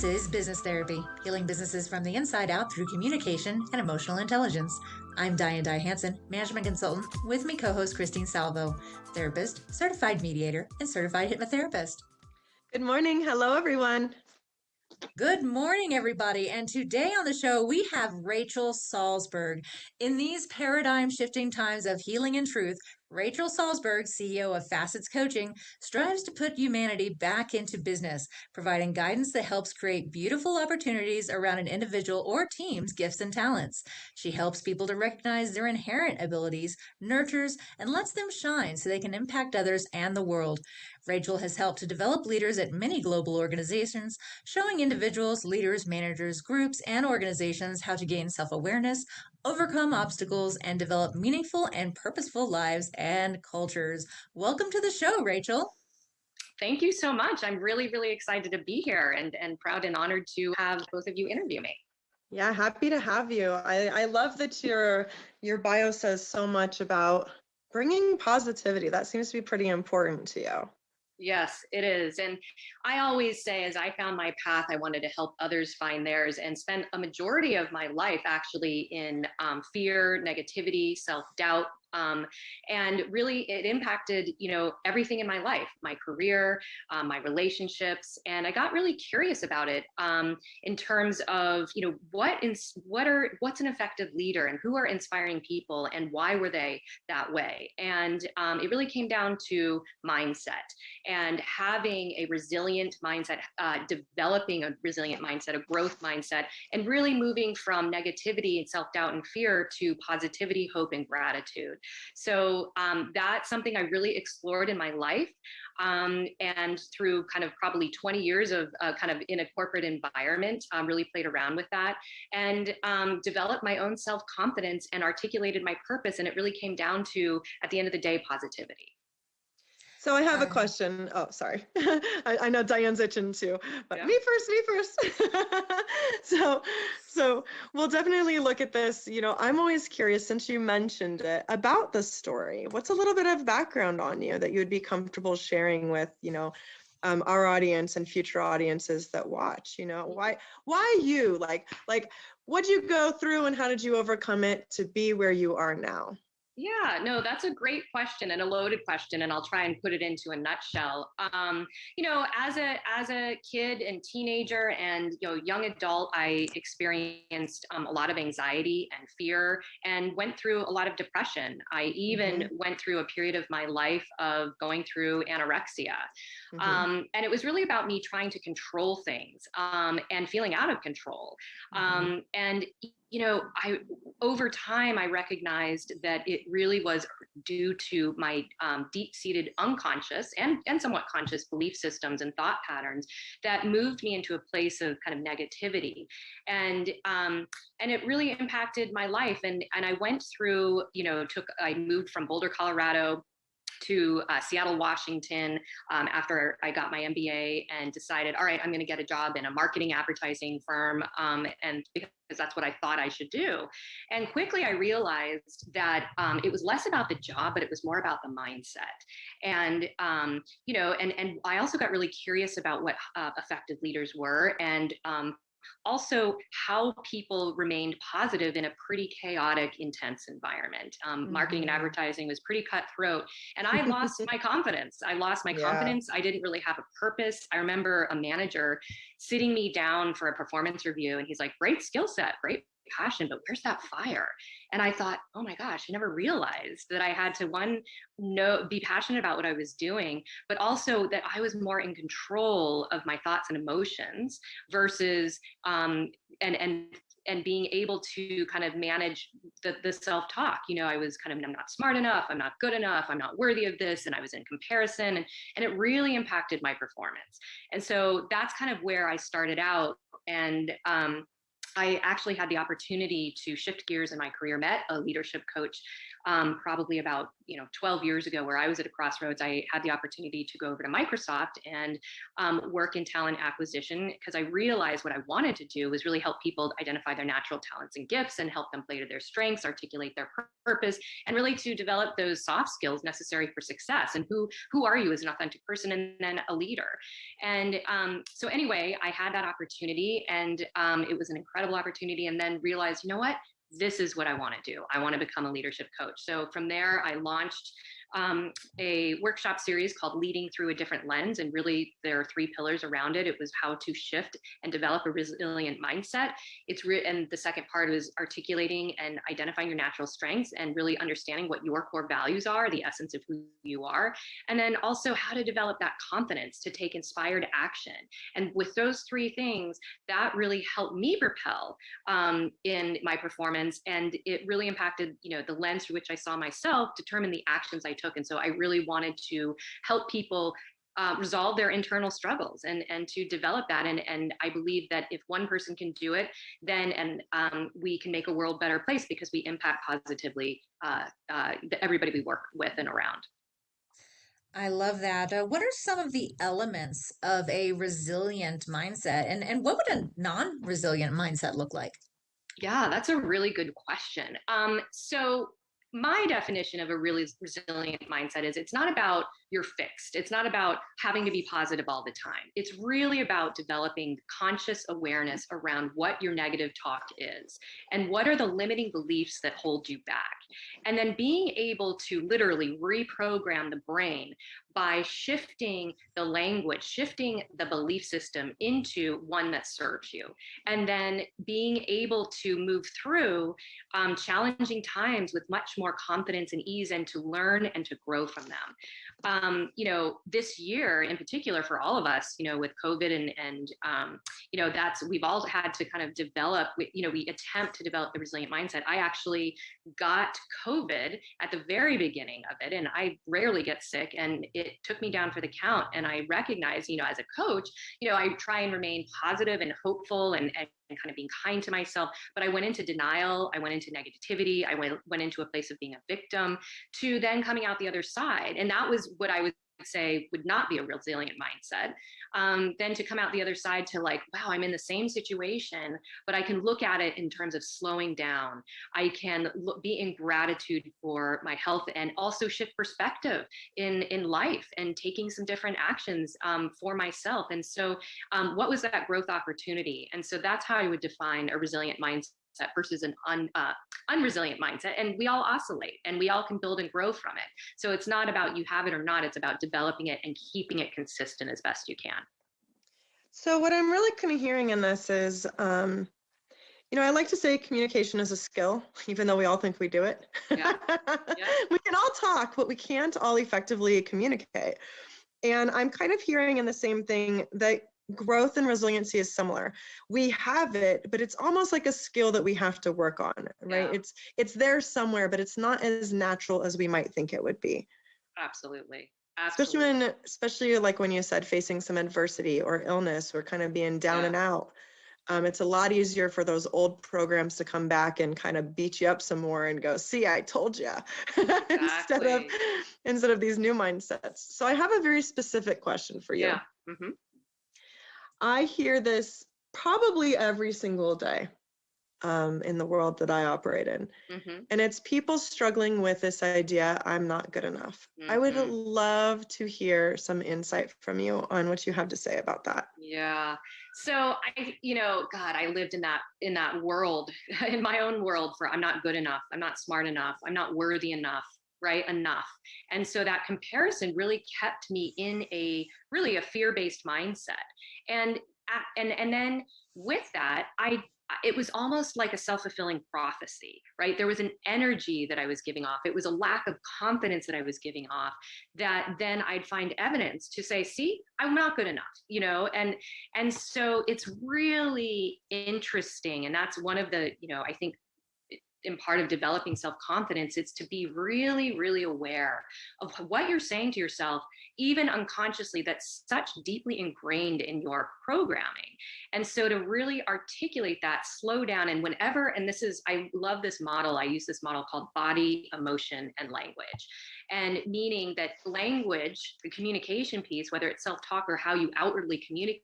This is Business Therapy, healing businesses from the inside out through communication and emotional intelligence. I'm Diane Hansen, management consultant, with me co-host Christine Salvo, therapist, certified mediator, and certified hypnotherapist. Good morning. Hello, everyone. Good morning, everybody. And today on the show, we have Rachel Salzberg. In these paradigm shifting times of healing and truth, Rachel Salzberg, CEO of Facets Coaching, strives to put humanity back into business, providing guidance that helps create beautiful opportunities around an individual or team's gifts and talents. She helps people to recognize their inherent abilities, nurtures, and lets them shine so they can impact others and the world. Rachel has helped to develop leaders at many global organizations, showing individuals, leaders, managers, groups, and organizations how to gain self-awareness, overcome obstacles, and develop meaningful and purposeful lives and cultures. Welcome to the show, Rachel. Thank you so much. I'm really, really excited to be here and proud and honored to have both of you interview me. Yeah, happy to have you. I love that your bio says so much about bringing positivity. That seems to be pretty important to you. Yes, it is. And I always say, as I found my path, I wanted to help others find theirs and spent a majority of my life actually in fear, negativity, self-doubt. And really it impacted, everything in my life, my career, my relationships. And I got really curious about it in terms of, what's an effective leader and who are inspiring people and why were they that way? And it really came down to mindset and having a resilient mindset, developing a resilient mindset, a growth mindset, and really moving from negativity and self-doubt and fear to positivity, hope, and gratitude. So that's something I really explored in my life. And through kind of probably 20 years of kind of in a corporate environment, really played around with that and developed my own self-confidence and articulated my purpose. And it really came down to, at the end of the day, positivity. So I have a question. Oh, sorry. I know Diane's itching too, but Yeah. me first. So we'll definitely look at this. I'm always curious, since you mentioned it, about the story. What's a little bit of background on you that you would be comfortable sharing with, our audience and future audiences that watch? Why you? Like what'd you go through and how did you overcome it to be where you are now? Yeah, no, that's a great question and a loaded question, and I'll try and put it into a nutshell. As a kid and teenager and young adult, I experienced a lot of anxiety and fear, and went through a lot of depression. I even went through a period of my life of going through anorexia, and it was really about me trying to control things and feeling out of control, and over time, I recognized that it really was due to my deep-seated unconscious and somewhat conscious belief systems and thought patterns that moved me into a place of kind of negativity. And it really impacted my life. And I went through, I moved from Boulder, Colorado to Seattle, Washington, after I got my MBA and decided, all right, I'm going to get a job in a marketing advertising firm, and because that's what I thought I should do. And quickly I realized that it was less about the job, but it was more about the mindset. And, and I also got really curious about what effective leaders were, and also how people remained positive in a pretty chaotic, intense environment. Marketing and advertising was pretty cutthroat, and I lost my confidence. Confidence. I didn't really have a purpose. I remember a manager sitting me down for a performance review, and he's like, great skill set, great passion, but where's that fire? And I thought, oh my gosh, I never realized that I had to be passionate about what I was doing, but also that I was more in control of my thoughts and emotions versus and being able to kind of manage the self-talk. I was kind of, I'm not smart enough, I'm not good enough, I'm not worthy of this. And I was in comparison, and it really impacted my performance. And so that's kind of where I started out. And I actually had the opportunity to shift gears in my career, met a leadership coach probably about 12 years ago, where I was at a crossroads. I had the opportunity to go over to Microsoft and work in talent acquisition, because I realized what I wanted to do was really help people identify their natural talents and gifts and help them play to their strengths, articulate their purpose, and really to develop those soft skills necessary for success. And who are you as an authentic person, and then a leader. And so anyway, I had that opportunity, and it was an incredible opportunity, and then realized, you know what? This is what I want to do. I want to become a leadership coach. So from there, I launched a workshop series called Leading Through a Different Lens. And really, there are 3 pillars around it. It was how to shift and develop a resilient mindset. And the second part is articulating and identifying your natural strengths and really understanding what your core values are, the essence of who you are. And then also how to develop that confidence to take inspired action. And with those 3 things, that really helped me propel in my performance. And it really impacted, the lens through which I saw myself, determine the actions I took. And so I really wanted to help people resolve their internal struggles and to develop that. And I believe that if one person can do it, then we can make a world better place, because we impact positively everybody we work with and around. I love that. What are some of the elements of a resilient mindset, and what would a non-resilient mindset look like? Yeah, that's a really good question. So my definition of a really resilient mindset is, it's not about you're fixed. It's not about having to be positive all the time. It's really about developing conscious awareness around what your negative talk is and what are the limiting beliefs that hold you back. And then being able to literally reprogram the brain by shifting the language, shifting the belief system into one that serves you. And then being able to move through challenging times with much more confidence and ease, and to learn and to grow from them. This year in particular for all of us, with COVID and we've all had to kind of develop, we attempt to develop the resilient mindset. I actually got COVID at the very beginning of it, and I rarely get sick, and it took me down for the count. And I recognize, as a coach, I try and remain positive and hopeful and kind of being kind to myself. But I went into denial. I went into negativity. I went into a place of being a victim, to then coming out the other side. And that was what I would say would not be a resilient mindset. Then to come out the other side to like, wow, I'm in the same situation, but I can look at it in terms of slowing down. I can be in gratitude for my health, and also shift perspective in life and taking some different actions for myself. And so what was that growth opportunity? And so that's how I would define a resilient mindset versus an unresilient mindset. And we all oscillate, and we all can build and grow from it. So it's not about you have it or not, it's about developing it and keeping it consistent as best you can. So what I'm really kind of hearing in this is, I like to say communication is a skill, even though we all think we do it. Yeah. Yeah. We can all talk, but we can't all effectively communicate. And I'm kind of hearing in the same thing that growth and resiliency is similar. We have it, but it's almost like a skill that we have to work on, right? Yeah. It's there somewhere, but it's not as natural as we might think it would be. Absolutely. Especially like when you said facing some adversity or illness, or kind of being down and out. It's a lot easier for those old programs to come back and kind of beat you up some more and go, see, I told you, Exactly. instead of these new mindsets. So I have a very specific question for you. Yeah. Mm-hmm. I hear this probably every single day in the world that I operate in. Mm-hmm. And it's people struggling with this idea, I'm not good enough. Mm-hmm. I would love to hear some insight from you on what you have to say about that. Yeah. So I lived in that world, in my own world, for I'm not good enough. I'm not smart enough. I'm not worthy enough. Right? Enough. And so that comparison really kept me in a fear-based mindset. And then with that, it was almost like a self-fulfilling prophecy, right? There was an energy that I was giving off. It was a lack of confidence that I was giving off, that then I'd find evidence to say, see, I'm not good enough, and so it's really interesting. And that's one of the, I think in part of developing self-confidence, it's to be really, really aware of what you're saying to yourself, even unconsciously, that's such deeply ingrained in your programming. And so to really articulate that, slow down, and whenever, and this is, I love this model, I use this model called body, emotion, and language. And meaning that language, the communication piece, whether it's self-talk or how you outwardly communicate,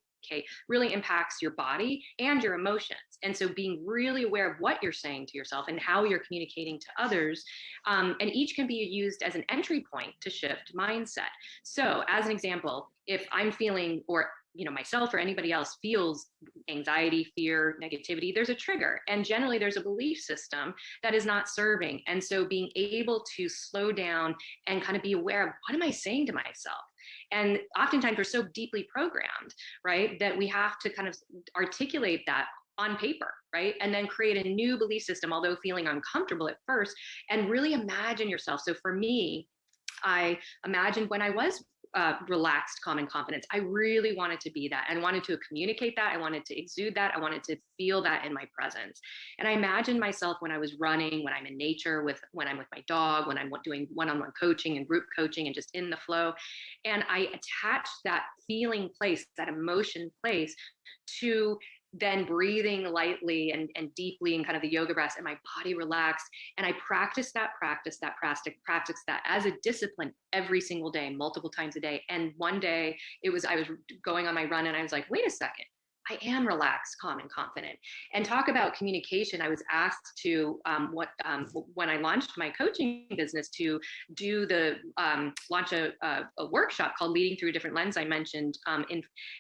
really impacts your body and your emotions. And so being really aware of what you're saying to yourself and how you're communicating to others, and each can be used as an entry point to shift mindset. So as an example, if I'm feeling, or myself or anybody else feels anxiety, fear, negativity, there's a trigger. And generally there's a belief system that is not serving. And so being able to slow down and kind of be aware of, what am I saying to myself? And oftentimes we're so deeply programmed, right, that we have to kind of articulate that on paper, right? And then create a new belief system, although feeling uncomfortable at first, and really imagine yourself. So for me, I imagined when I was relaxed, calm, and confident, I really wanted to be that and wanted to communicate that. I wanted to exude that. I wanted to feel that in my presence. And I imagined myself when I was running, when I'm in nature, when I'm with my dog, when I'm doing one-on-one coaching and group coaching and just in the flow. And I attached that feeling place, that emotion place, to then breathing lightly and deeply in kind of the yoga breaths, and my body relaxed. And I practiced that as a discipline every single day, multiple times a day. And one day I was going on my run and I was like, wait a second, I am relaxed, calm, and confident. And talk about communication. I was asked to, when I launched my coaching business, to do launch a workshop called Leading Through a Different Lens. I mentioned,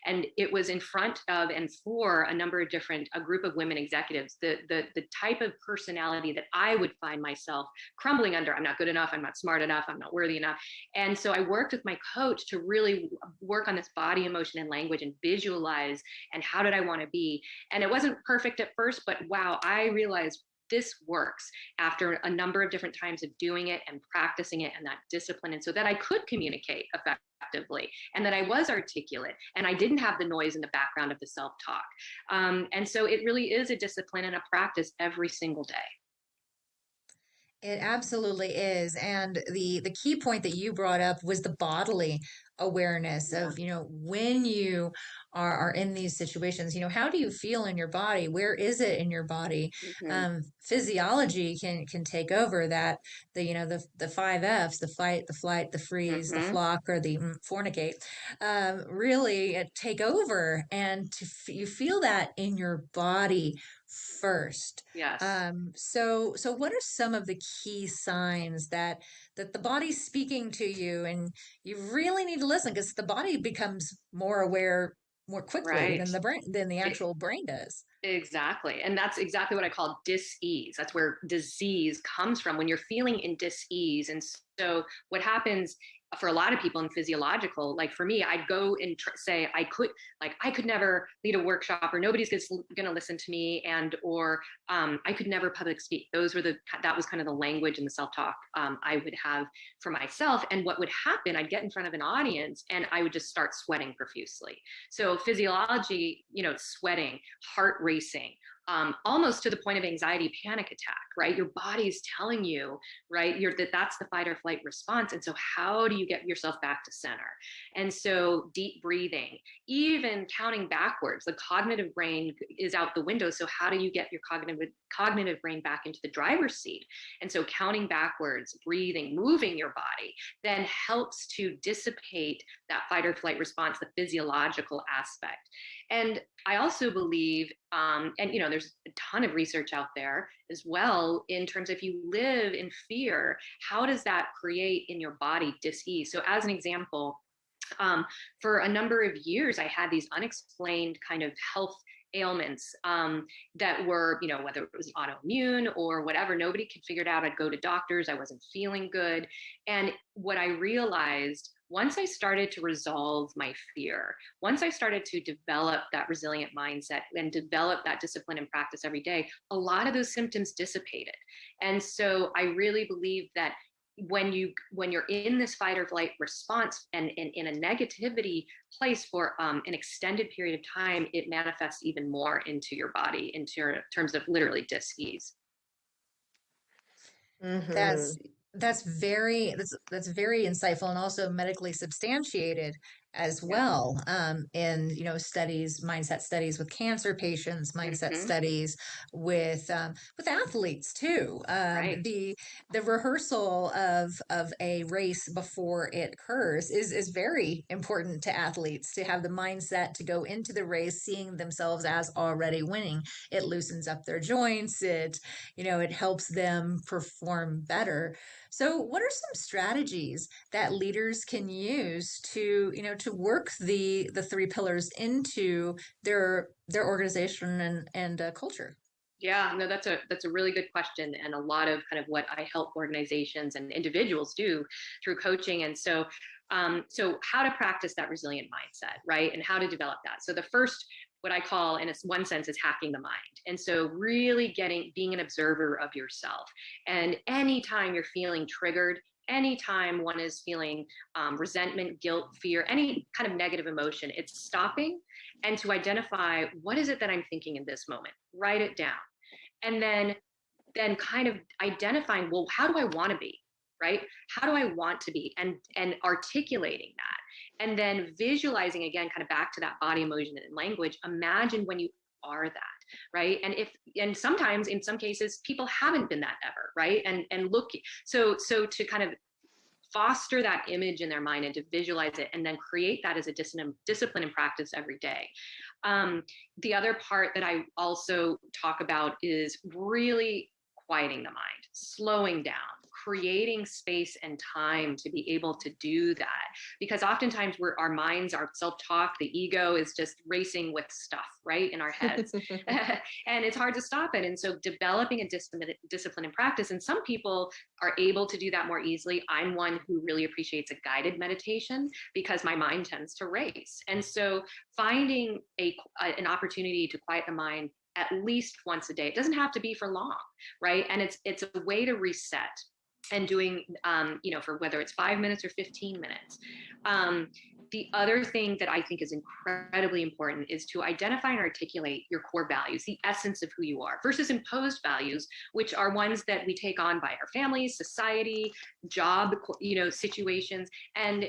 and it was in front of and for a group of women executives, the type of personality that I would find myself crumbling under. I'm not good enough. I'm not smart enough. I'm not worthy enough. And so I worked with my coach to really work on this body, emotion, and language, and visualize, and how did I want to be? And it wasn't perfect at first, but wow, I realized this works after a number of different times of doing it and practicing it, and that discipline. And so that I could communicate effectively, and that I was articulate, and I didn't have the noise in the background of the self-talk. And so it really is a discipline and a practice every single day. It absolutely is. And the key point that you brought up was the bodily awareness of, when you are in these situations, how do you feel in your body? Where is it in your body? Physiology can take over that, the 5 Fs, the fight, the flight, the freeze, the flock, or the fornicate, really take over. And you feel that in your body first. Yes. So what are some of the key signs that the body's speaking to you, and you really need to listen, because the body becomes more aware more quickly than the brain, than the actual brain does. Exactly. And that's exactly what I call dis-ease. That's where disease comes from, when you're feeling in dis-ease. And so what happens for a lot of people in physiological, like for me, I'd go and say I could never lead a workshop, or nobody's going to listen to me, or I could never public speak. That was kind of the language and the self-talk I would have for myself. And what would happen, I'd get in front of an audience and I would just start sweating profusely. So physiology, sweating, heart racing, almost to the point of anxiety, panic attack, right? Your body's telling you, right, that's the fight or flight response. And so how do you get yourself back to center? And so deep breathing, even counting backwards, the cognitive brain is out the window. So how do you get your cognitive brain back into the driver's seat? And so counting backwards, breathing, moving your body then helps to dissipate that fight or flight response, the physiological aspect. And I also believe, and there's a ton of research out there as well, in terms of if you live in fear, how does that create in your body dis-ease? So as an example, for a number of years, I had these unexplained kind of health ailments that were, whether it was autoimmune or whatever, nobody could figure it out. I'd go to doctors, I wasn't feeling good. And what I realized, once I started to resolve my fear, once I started to develop that resilient mindset and develop that discipline and practice every day, a lot of those symptoms dissipated. And so I really believe that when you're in this fight or flight response and in a negativity place for an extended period of time, it manifests even more into your body, into terms of literally dis-ease. Mm-hmm. That's that's very insightful and also medically substantiated as Yeah. well. In studies, mindset studies with cancer patients, mindset Hmm. studies with athletes too. Right. The rehearsal of a race before it occurs is very important to athletes to have the mindset to go into the race seeing themselves as already winning. It loosens up their joints. It helps them perform better. So, what are some strategies that leaders can use to work the three pillars into their organization and culture? Yeah, no, that's a really good question, and a lot of kind of what I help organizations and individuals do through coaching. And so how to practice that resilient mindset, right, and how to develop that. So the first, what I call, in one sense, is hacking the mind. And so really being an observer of yourself, and anytime you're feeling triggered. Anytime one is feeling resentment, guilt, fear, any kind of negative emotion, it's stopping and to identify what is it that I'm thinking in this moment. Write it down, and then kind of identifying, well, how do I want to be, right? How do I want to be, and articulating that, and then visualizing again, kind of back to that body, emotion, and language. Imagine when you are that, right? And sometimes, in some cases, people haven't been that ever, right? And look, so to kind of foster that image in their mind and to visualize it and then create that as a discipline and practice every day. The other part that I also talk about is really quieting the mind, slowing down, creating space and time to be able to do that. Because oftentimes our minds, our self-talk, the ego is just racing with stuff, right, in our heads. And it's hard to stop it. And so developing a discipline and practice, and some people are able to do that more easily. I'm one who really appreciates a guided meditation because my mind tends to race. And so finding an opportunity to quiet the mind at least once a day. It doesn't have to be for long, right? And it's a way to reset, and doing, for whether it's 5 minutes or 15 minutes. The other thing that I think is incredibly important is to identify and articulate your core values, the essence of who you are, versus imposed values, which are ones that we take on by our families, society, job, situations, and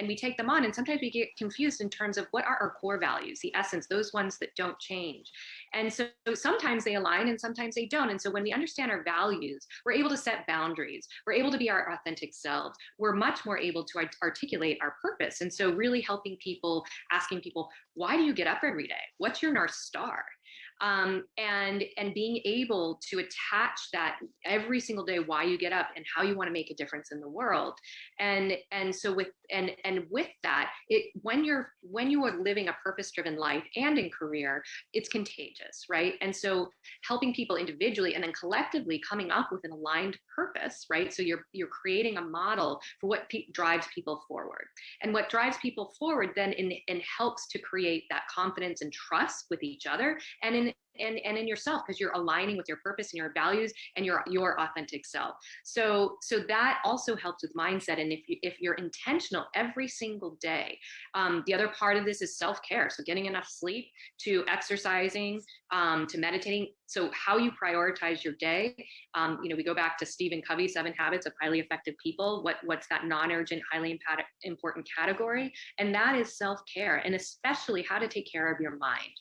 we take them on, and sometimes we get confused in terms of what are our core values, the essence, those ones that don't change. And so sometimes they align and sometimes they don't. And so when we understand our values, we're able to set boundaries. We're able to be our authentic selves. We're much more able to articulate our purpose. And so really helping people, asking people, why do you get up every day? What's your North Star? And being able to attach that every single day, why you get up and how you want to make a difference in the world. And so with that, when you are living a purpose-driven life and in career, it's contagious, right? And so helping people individually and then collectively coming up with an aligned purpose, right? So you're creating a model for what drives people forward. And what drives people forward then and helps to create that confidence and trust with each other and in yourself, because you're aligning with your purpose and your values and your authentic self. So that also helps with mindset. And if you're intentional every single day, the other part of this is self-care. So getting enough sleep, to exercising, to meditating. So how you prioritize your day. We go back to Stephen Covey, 7 Habits of Highly Effective People. What's that non-urgent, highly important category? And that is self-care, and especially how to take care of your mind.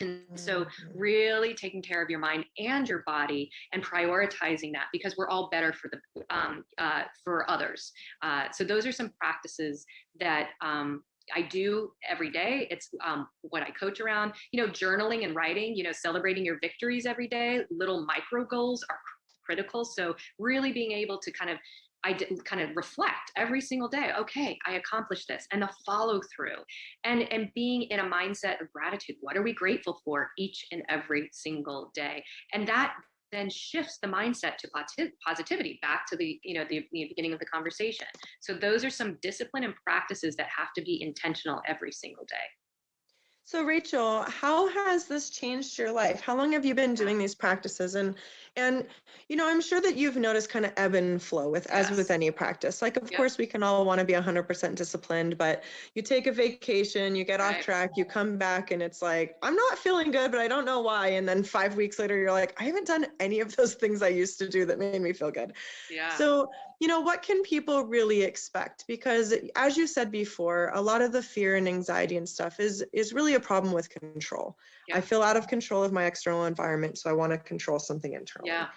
And so really taking care of your mind and your body and prioritizing that, because we're all better for others. So those are some practices that I do every day. It's what I coach around, journaling and writing, celebrating your victories every day. Little micro goals are critical. So really being able to kind of reflect every single day. Okay, I accomplished this, and the follow through, and being in a mindset of gratitude. What are we grateful for each and every single day? And that then shifts the mindset to positivity, back to the beginning of the conversation. So those are some discipline and practices that have to be intentional every single day. So Rachel, how has this changed your life? How long have you been doing these practices? And I'm sure that you've noticed kind of ebb and flow with as with Yes. any practice. Like of Yep. course we can all want to be 100% disciplined, but you take a vacation, you get off Right. track, you come back and it's like, I'm not feeling good, but I don't know why. And then 5 weeks later you're like, I haven't done any of those things I used to do that made me feel good. Yeah. So what can people really expect? Because as you said before, a lot of the fear and anxiety and stuff is really a problem with control. Yeah. I feel out of control of my external environment, so I want to control something internally. Yeah.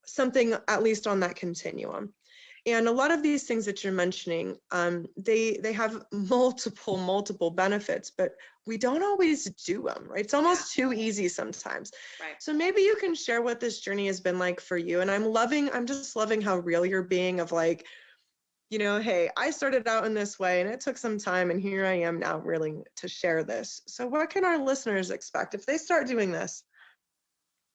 Something at least on that continuum. And a lot of these things that you're mentioning, they have multiple benefits, but we don't always do them, right? It's almost too easy sometimes. Right. So maybe you can share what this journey has been like for you. And I'm just loving how real you're being of like, hey, I started out in this way and it took some time and here I am now willing to share this. So what can our listeners expect if they start doing this?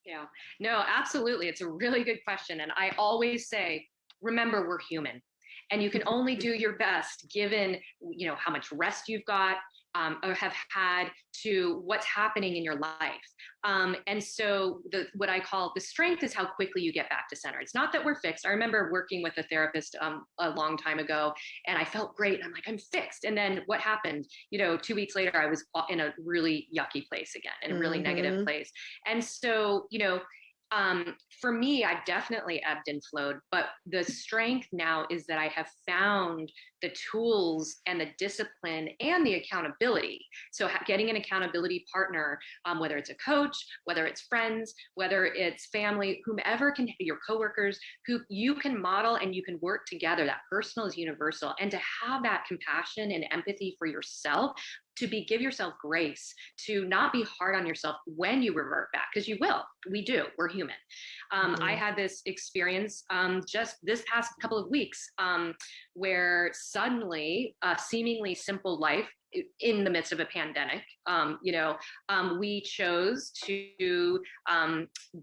Yeah, no, absolutely. It's a really good question. And I always say, remember, we're human and you can only do your best given, how much rest you've got or have had to what's happening in your life. And so what I call the strength is how quickly you get back to center. It's not that we're fixed. I remember working with a therapist a long time ago and I felt great. I'm like, I'm fixed. And then what happened? 2 weeks later, I was in a really yucky place again, in a really negative place. And so, for me, I've definitely ebbed and flowed, but the strength now is that I have found the tools and the discipline and the accountability. So getting an accountability partner, whether it's a coach, whether it's friends, whether it's family, whomever can, your coworkers, who you can model and you can work together. That personal is universal. And to have that compassion and empathy for yourself, give yourself grace, to not be hard on yourself when you revert back, because you will. We do. We're human. I had this experience just this past couple of weeks where suddenly a seemingly simple life in the midst of a pandemic, we chose to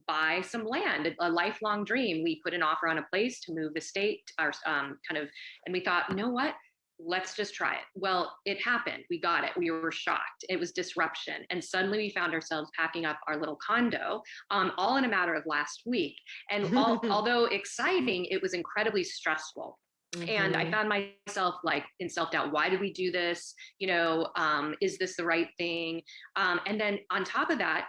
buy some land, a lifelong dream. We put an offer on a place to move the state, and we thought, you know what? Let's just try it. Well, it happened. We got it. We were shocked. It was disruption. And suddenly we found ourselves packing up our little condo, all in a matter of last week. And although exciting, it was incredibly stressful. And I found myself like in self-doubt. Why did we do this? Is this the right thing? And then on top of that,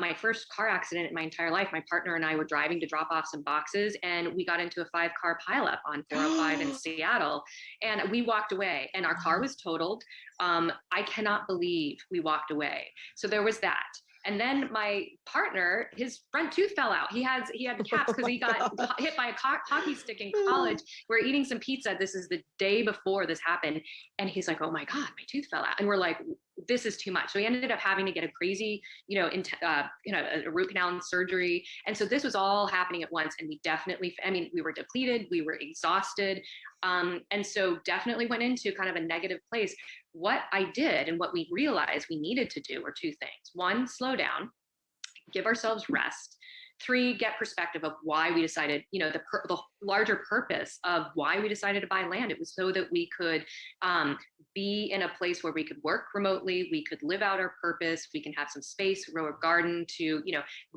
my first car accident in my entire life, my partner and I were driving to drop off some boxes and we got into a 5-car pileup on 405 in Seattle, and we walked away and our car was totaled. I cannot believe we walked away. So there was that. And then my partner, his front tooth fell out. He had caps because he got hit by a hockey stick in college. We're eating some pizza. This is the day before this happened. And he's like, oh my God, my tooth fell out. And we're like, this is too much. So we ended up having to get a crazy, a root canal and surgery. And so this was all happening at once. And we were depleted, we were exhausted. And so definitely went into kind of a negative place. What I did and what we realized we needed to do were two things. One, slow down, give ourselves rest. 3, get perspective of why we decided, the larger purpose of why we decided to buy land. It was so that we could be in a place where we could work remotely, we could live out our purpose, we can have some space, grow a garden to,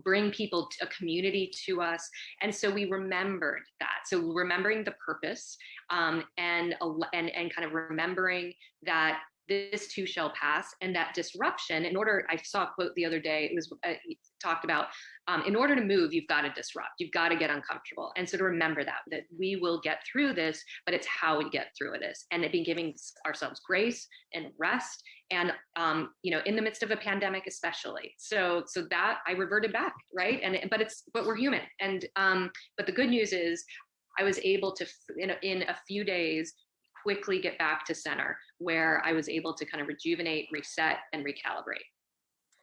bring people, a community to us. And so we remembered that. So remembering the purpose and kind of remembering that this too shall pass, and that disruption, I saw a quote the other day, it was talked about, in order to move, you've got to disrupt, you've got to get uncomfortable. And so to remember that we will get through this, but it's how we get through this. And it been giving ourselves grace and rest, and, in the midst of a pandemic, especially. So that I reverted back, right? But we're human. And, but the good news is I was able to, in a few days, quickly get back to center, where I was able to kind of rejuvenate, reset, and recalibrate.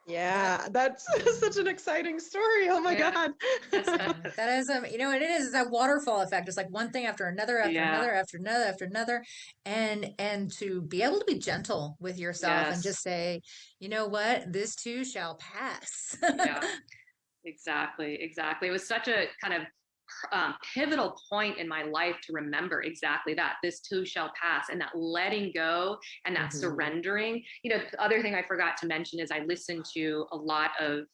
Yeah, that's such an exciting story. Oh my God. That is, it's that waterfall effect. It's like one thing after another, after another, after another, after another. And to be able to be gentle with yourself and just say, you know what, this too shall pass. Exactly. It was such a kind of pivotal point in my life to remember exactly that. This too shall pass, and that letting go and that surrendering. The other thing I forgot to mention is I listen to a lot of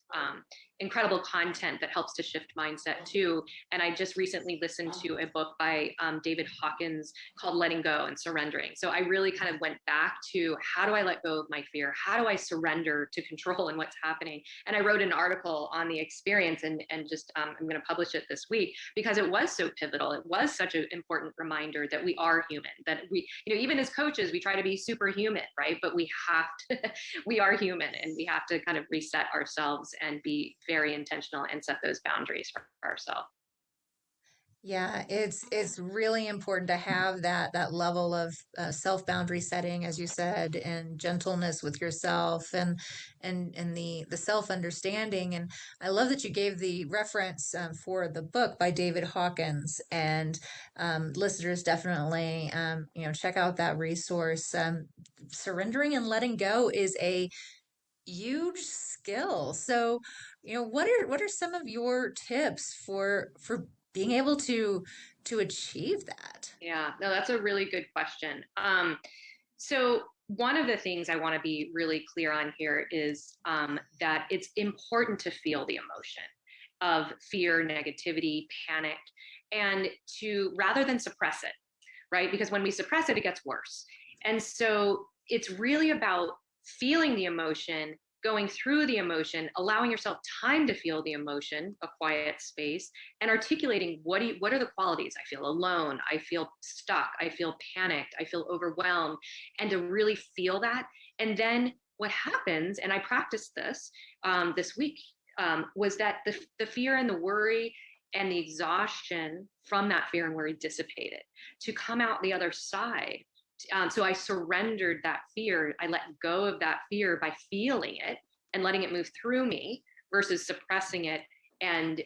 incredible content that helps to shift mindset too. And I just recently listened to a book by David Hawkins called Letting Go and Surrendering. So I really kind of went back to, how do I let go of my fear? How do I surrender to control and what's happening? And I wrote an article on the experience, and just I'm going to publish it this week, because it was so pivotal. It was such an important reminder that we are human, that we, even as coaches, we try to be superhuman, right? But we have to, we are human, and we have to kind of reset ourselves and be very intentional and set those boundaries for ourselves. Yeah, it's really important to have that level of self boundary setting, as you said, and gentleness with yourself, and the self understanding. And I love that you gave the reference for the book by David Hawkins, and listeners definitely check out that resource. Surrendering and letting go is a huge skill. So, what are some of your tips for being able to achieve that? Yeah, no, that's a really good question. So one of the things I want to be really clear on here is that it's important to feel the emotion of fear, negativity, panic, and to, rather than suppress it, right? Because when we suppress it, it gets worse. And so it's really about feeling the emotion, going through the emotion, allowing yourself time to feel the emotion, a quiet space, and articulating what are the qualities. I feel alone, I feel stuck, I feel panicked, I feel overwhelmed, and to really feel that. And then what happens, and I practiced this this week, was that the fear and the worry and the exhaustion from that fear and worry dissipated to come out the other side. So I surrendered that fear. I let go of that fear by feeling it and letting it move through me, versus suppressing it and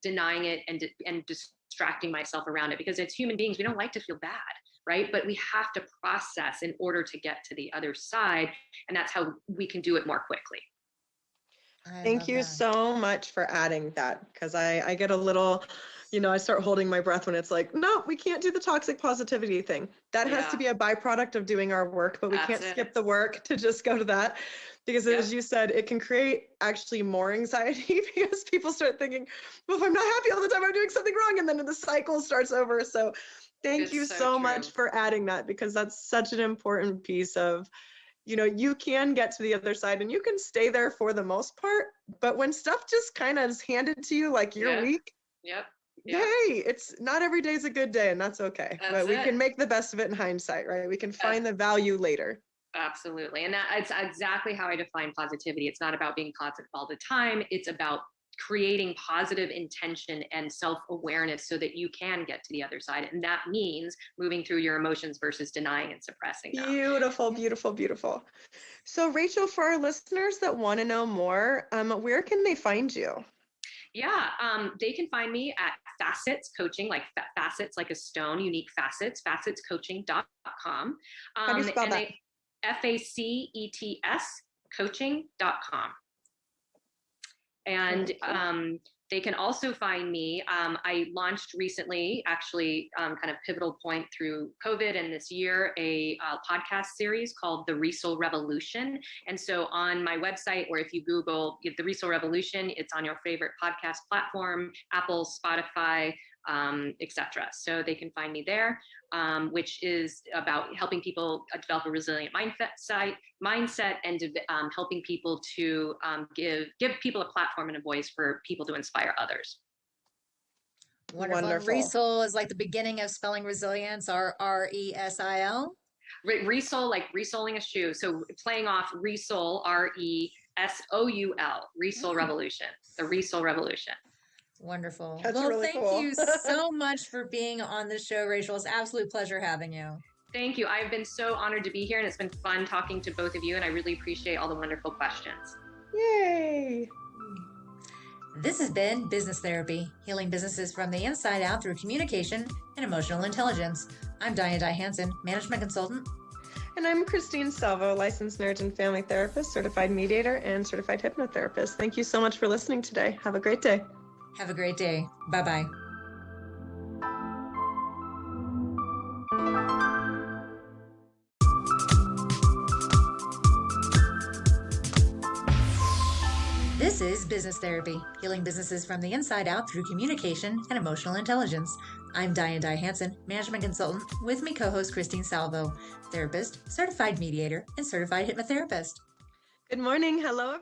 denying it and distracting myself around it. Because as human beings, we don't like to feel bad, right? But we have to process in order to get to the other side. And that's how we can do it more quickly. Thank you so much for adding that, because I get a little, I start holding my breath when it's like, no, we can't do the toxic positivity thing. That has to be a byproduct of doing our work, but we can't skip the work to just go to that. Because as you said, it can create actually more anxiety, because people start thinking, well, if I'm not happy all the time, I'm doing something wrong. And then the cycle starts over. So thank you so much for adding that, because that's such an important piece of, you can get to the other side and you can stay there for the most part. But when stuff just kind of is handed to you like you're weak, hey, it's not every day is a good day, and that's okay. But we can make the best of it in hindsight, right? We can find the value later. Absolutely. And it's exactly how I define positivity. It's not about being positive all the time. It's about creating positive intention and self-awareness so that you can get to the other side. And that means moving through your emotions versus denying and suppressing them. Beautiful, beautiful, beautiful. So Rachel, for our listeners that want to know more, where can they find you? Yeah, they can find me at Facets Coaching, like facets, like a stone, unique facets, facetscoaching.com. How do you spell that? FACETS coaching.com. And they can also find me. I launched recently, actually, kind of pivotal point through COVID and this year, a podcast series called The ReSoul Revolution. And so on my website, or if you Google The ReSoul Revolution, it's on your favorite podcast platform, Apple, Spotify, etc. So they can find me there, which is about helping people develop a resilient mindset and helping people to give people a platform and a voice for people to inspire others. Wonderful. ReSoul is like the beginning of spelling resilience, RESIL. ReSoul, like resoling a shoe. So playing off ReSoul, ReSoul, ReSoul Revolution, the ReSoul Revolution. Wonderful. That's well, really thank cool. you so much for being on the show, Rachel. It's an absolute pleasure having you. Thank you. I've been so honored to be here, and it's been fun talking to both of you, and I really appreciate all the wonderful questions. Yay. This has been Business Therapy, healing businesses from the inside out through communication and emotional intelligence. I'm Diana Hansen, management consultant. And I'm Christine Salvo, licensed marriage and family therapist, certified mediator, and certified hypnotherapist. Thank you so much for listening today. Have a great day. Have a great day. Bye-bye. This is Business Therapy, healing businesses from the inside out through communication and emotional intelligence. I'm Diane Hansen, management consultant, with me co-host Christine Salvo, therapist, certified mediator, and certified hypnotherapist. Good morning. Hello, everyone.